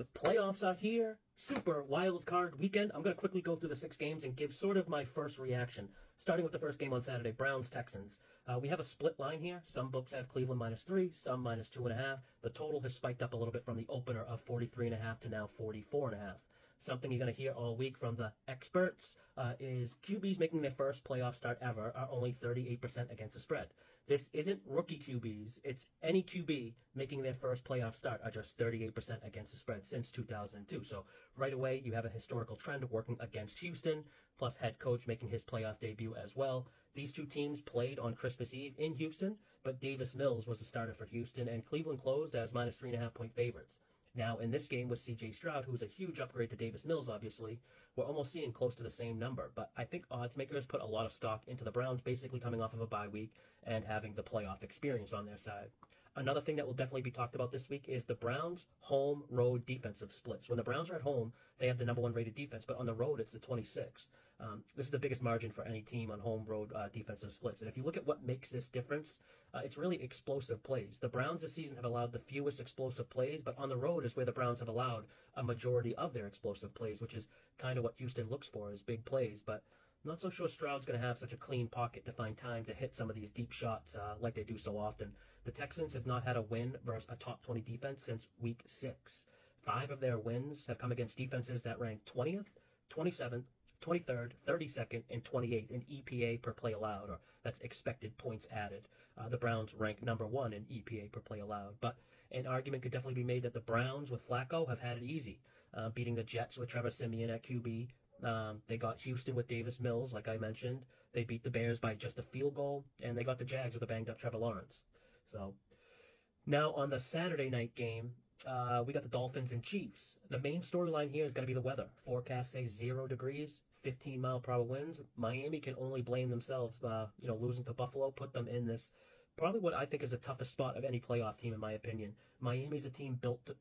The playoffs are here. Super wild card weekend. I'm going to quickly go through the 6 games and give sort of my first reaction. Starting with the first game on Saturday, Browns-Texans. We have a split line here. Some books have Cleveland -3, some -2.5. The total has spiked up a little bit from the opener of 43.5 to now 44.5. Something you're going to hear all week from the experts is QBs making their first playoff start ever are only 38% against the spread. This isn't rookie QBs. It's any QB making their first playoff start are just 38% against the spread since 2002. So right away, you have a historical trend working against Houston, plus head coach making his playoff debut as well. These two teams played on Christmas Eve in Houston, but Davis Mills was the starter for Houston, and Cleveland closed as -3.5-point favorites. Now, in this game with C.J. Stroud, who's a huge upgrade to Davis Mills, obviously, we're almost seeing close to the same number. But I think odds makers put a lot of stock into the Browns basically coming off of a bye week and having the playoff experience on their side. Another thing that will definitely be talked about this week is the Browns' home-road defensive splits. When the Browns are at home, they have the #1 rated defense, but on the road, it's the 26th. This is the biggest margin for any team on home-road defensive splits. And if you look at what makes this difference, it's really explosive plays. The Browns this season have allowed the fewest explosive plays, but on the road is where the Browns have allowed a majority of their explosive plays, which is kind of what Houston looks for, is big plays. But I'm not so sure Stroud's going to have such a clean pocket to find time to hit some of these deep shots like they do so often. The Texans have not had a win versus a top 20 defense since week 6. 5 of their wins have come against defenses that rank 20th, 27th, 23rd, 32nd, and 28th in EPA per play allowed, or that's expected points added. The Browns rank #1 in EPA per play allowed. But an argument could definitely be made that the Browns with Flacco have had it easy, beating the Jets with Trevor Siemian at QB. They got Houston with Davis Mills, like I mentioned. They beat the Bears by just a field goal, and they got the Jags with a banged-up Trevor Lawrence. So now on the Saturday night game, we got the Dolphins and Chiefs. The main storyline here is going to be the weather. Forecasts say 0 degrees, 15-mile-per-hour winds. Miami can only blame themselves. Losing to Buffalo put them in this, probably what I think is the toughest spot of any playoff team, in my opinion. Miami's a team built to,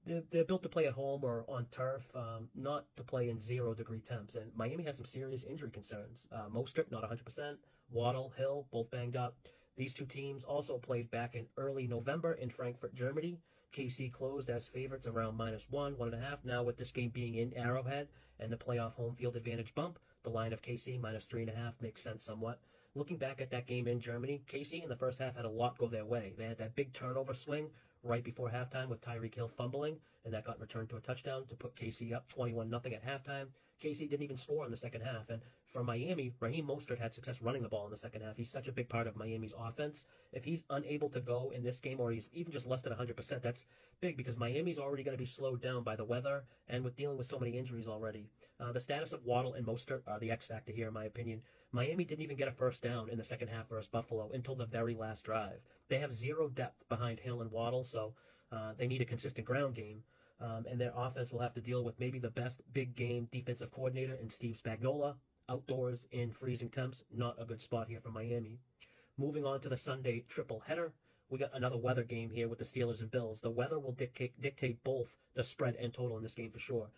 they're built to play at home or on turf, not to play in 0-degree temps. And Miami has some serious injury concerns. Mostert, not 100%. Waddle, Hill, both banged up. These two teams also played back in early November in Frankfurt, Germany. KC closed as favorites around -1, 1.5. Now with this game being in Arrowhead and the playoff home field advantage bump, the line of KC -3.5 makes sense somewhat. Looking back at that game in Germany, KC in the first half had a lot go their way. They had that big turnover swing right before halftime with Tyreek Hill fumbling, and that got returned to a touchdown to put KC up 21-0 at halftime. KC didn't even score in the second half, and for Miami, Raheem Mostert had success running the ball in the second half. He's such a big part of Miami's offense. If he's unable to go in this game, or he's even just less than 100%, that's big because Miami's already going to be slowed down by the weather and with dealing with so many injuries already. The status of Waddle and Mostert are the X factor here, in my opinion. Miami didn't even get a first down in the second half versus Buffalo until the very last drive. They have 0 depth behind Hill and Waddle, so they need a consistent ground game. And their offense will have to deal with maybe the best big game defensive coordinator in Steve Spagnuolo. Outdoors in freezing temps, not a good spot here for Miami. Moving on to the Sunday triple header, we got another weather game here with the Steelers and Bills. The weather will dictate both the spread and total in this game for sure.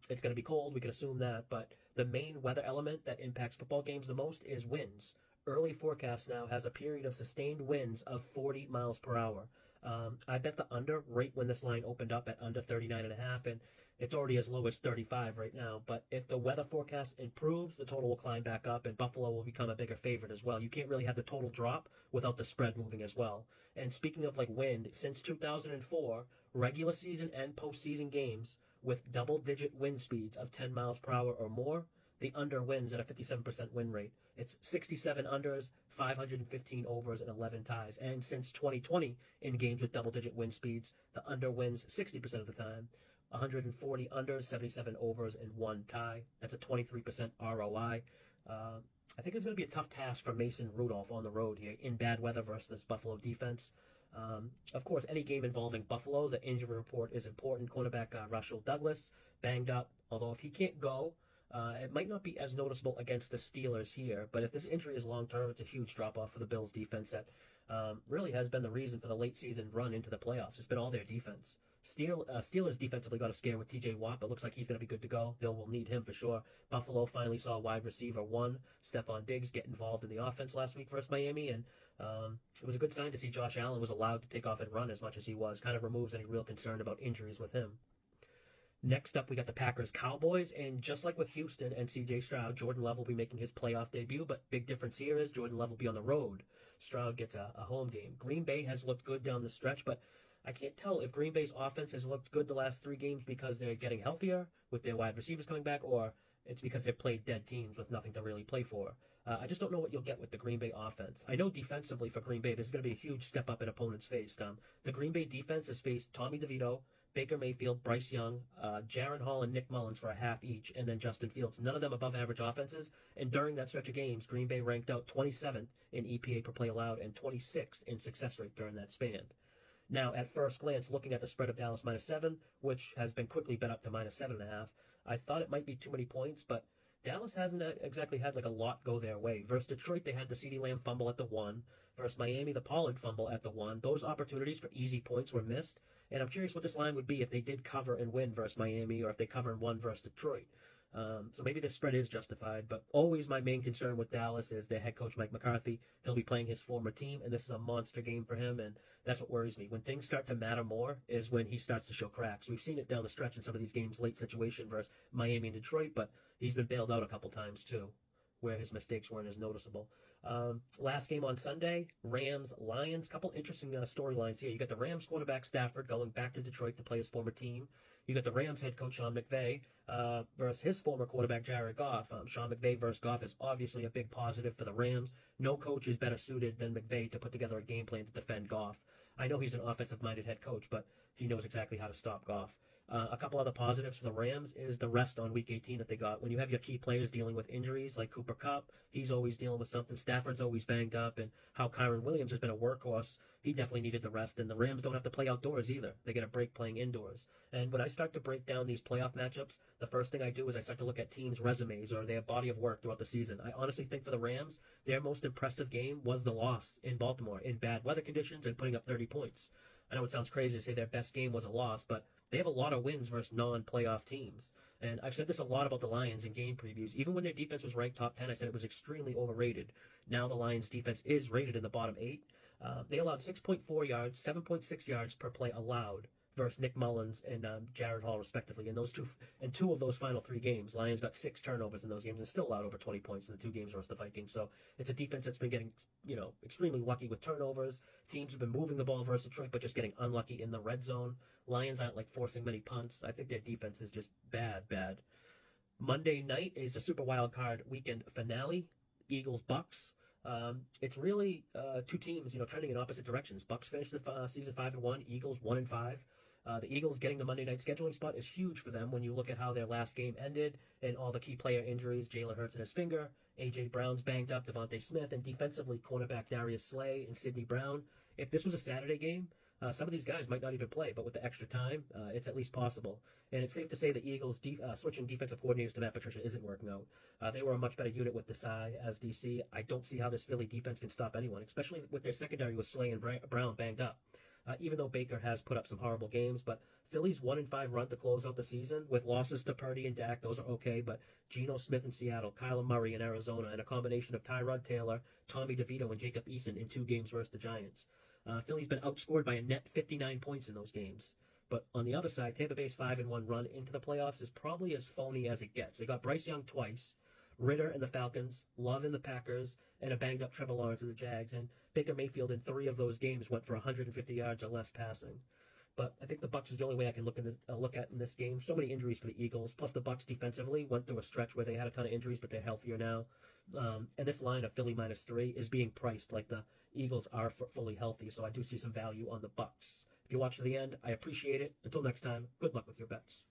It's going to be cold, we can assume that, but the main weather element that impacts football games the most is winds. Early forecast now has a period of sustained winds of 40 miles per hour. I bet the under right when this line opened up at under 39.5, and it's already as low as 35 right now. But if the weather forecast improves, the total will climb back up, and Buffalo will become a bigger favorite as well. You can't really have the total drop without the spread moving as well. And speaking of wind, since 2004, regular season and postseason games with double-digit wind speeds of 10 miles per hour or more, the under wins at a 57% win rate. It's 67 unders, 515 overs, and 11 ties. And since 2020, in games with double-digit win speeds, the under wins 60% of the time. 140 unders, 77 overs, and 1 tie. That's a 23% ROI. I think it's going to be a tough task for Mason Rudolph on the road here in bad weather versus this Buffalo defense. Of course, any game involving Buffalo, the injury report is important. Cornerback Russell Douglas, banged up. Although if he can't go, it might not be as noticeable against the Steelers here, but if this injury is long-term, it's a huge drop-off for the Bills' defense that really has been the reason for the late-season run into the playoffs. It's been all their defense. Steelers defensively got a scare with TJ Watt, but looks like he's going to be good to go. They will need him for sure. Buffalo finally saw wide receiver one, Stephon Diggs, get involved in the offense last week versus Miami, and it was a good sign to see Josh Allen was allowed to take off and run as much as he was. Kind of removes any real concern about injuries with him. Next up, we got the Packers-Cowboys, and just like with Houston and C.J. Stroud, Jordan Love will be making his playoff debut, but big difference here is Jordan Love will be on the road. Stroud gets a home game. Green Bay has looked good down the stretch, but I can't tell if Green Bay's offense has looked good the last 3 games because they're getting healthier with their wide receivers coming back, or it's because they've played dead teams with nothing to really play for. I just don't know what you'll get with the Green Bay offense. I know defensively for Green Bay, this is going to be a huge step up in opponents faced. The Green Bay defense has faced Tommy DeVito, Baker Mayfield, Bryce Young, Jaron Hall, and Nick Mullins for a half each, and then Justin Fields. None of them above average offenses, and during that stretch of games, Green Bay ranked out 27th in EPA per play allowed and 26th in success rate during that span. Now, at first glance, looking at the spread of Dallas -7, which has been quickly bet up to -7.5, I thought it might be too many points, but Dallas hasn't exactly had like a lot go their way. Versus Detroit, they had the CeeDee Lamb fumble at the 1. Versus Miami, the Pollard fumble at the 1. Those opportunities for easy points were missed. And I'm curious what this line would be if they did cover and win versus Miami, or if they cover and won versus Detroit. So maybe this spread is justified, but always my main concern with Dallas is their head coach, Mike McCarthy. He'll be playing his former team, and this is a monster game for him, and that's what worries me. When things start to matter more is when he starts to show cracks. We've seen it down the stretch in some of these games, late situation versus Miami and Detroit, but he's been bailed out a couple times too, where his mistakes weren't as noticeable. Last game on Sunday, Rams-Lions. Couple interesting storylines here. You got the Rams quarterback Stafford going back to Detroit to play his former team. You got the Rams head coach Sean McVay versus his former quarterback Jared Goff. Sean McVay versus Goff is obviously a big positive for the Rams. No coach is better suited than McVay to put together a game plan to defend Goff. I know he's an offensive-minded head coach, but he knows exactly how to stop Goff. A couple other positives for the Rams is the rest on Week 18 that they got. When you have your key players dealing with injuries, like Cooper Kupp, he's always dealing with something. Stafford's always banged up, and how Kyron Williams has been a workhorse, he definitely needed the rest. And the Rams don't have to play outdoors either. They get a break playing indoors. And when I start to break down these playoff matchups, the first thing I do is I start to look at teams' resumes or their body of work throughout the season. I honestly think for the Rams, their most impressive game was the loss in Baltimore in bad weather conditions and putting up 30 points. I know it sounds crazy to say their best game was a loss, but they have a lot of wins versus non-playoff teams. And I've said this a lot about the Lions in game previews. Even when their defense was ranked top 10, I said it was extremely overrated. Now the Lions' defense is rated in the bottom 8. They allowed 6.4 yards, 7.6 yards per play allowed versus Nick Mullins and Jared Hall, respectively. In two of those final 3 games, Lions got 6 turnovers in those games and still allowed over 20 points in the 2 games versus the Vikings. So it's a defense that's been getting, extremely lucky with turnovers. Teams have been moving the ball versus Detroit, but just getting unlucky in the red zone. Lions aren't like forcing many punts. I think their defense is just bad. Monday night is a Super Wildcard weekend finale. Eagles-Bucks. It's really 2 teams, trending in opposite directions. Bucks finished the season 5-1. Eagles 1-5. The Eagles getting the Monday night scheduling spot is huge for them when you look at how their last game ended and all the key player injuries. Jalen Hurts and his finger, A.J. Brown's banged up, Devontae Smith, and defensively cornerback Darius Slay and Sidney Brown. If this was a Saturday game, some of these guys might not even play, but with the extra time, it's at least possible. And it's safe to say the Eagles switching defensive coordinators to Matt Patricia isn't working out. They were a much better unit with Desai as DC. I don't see how this Philly defense can stop anyone, especially with their secondary with Slay and Brown banged up. Even though Baker has put up some horrible games, but Philly's 1-5 run to close out the season with losses to Purdy and Dak, those are okay, but Geno Smith in Seattle, Kyler Murray in Arizona, and a combination of Tyrod Taylor, Tommy DeVito, and Jacob Eason in 2 games versus the Giants. Philly's been outscored by a net 59 points in those games. But on the other side, Tampa Bay's 5-1 run into the playoffs is probably as phony as it gets. They got Bryce Young twice, Ritter and the Falcons, Love and the Packers, and a banged-up Trevor Lawrence and the Jags. And Baker Mayfield in 3 of those games went for 150 yards or less passing. But I think the Bucs is the only way I can look at in this game. So many injuries for the Eagles. Plus the Bucs defensively went through a stretch where they had a ton of injuries, but they're healthier now. And this line of Philly -3 is being priced like the Eagles are fully healthy. So I do see some value on the Bucs. If you watch to the end, I appreciate it. Until next time, good luck with your bets.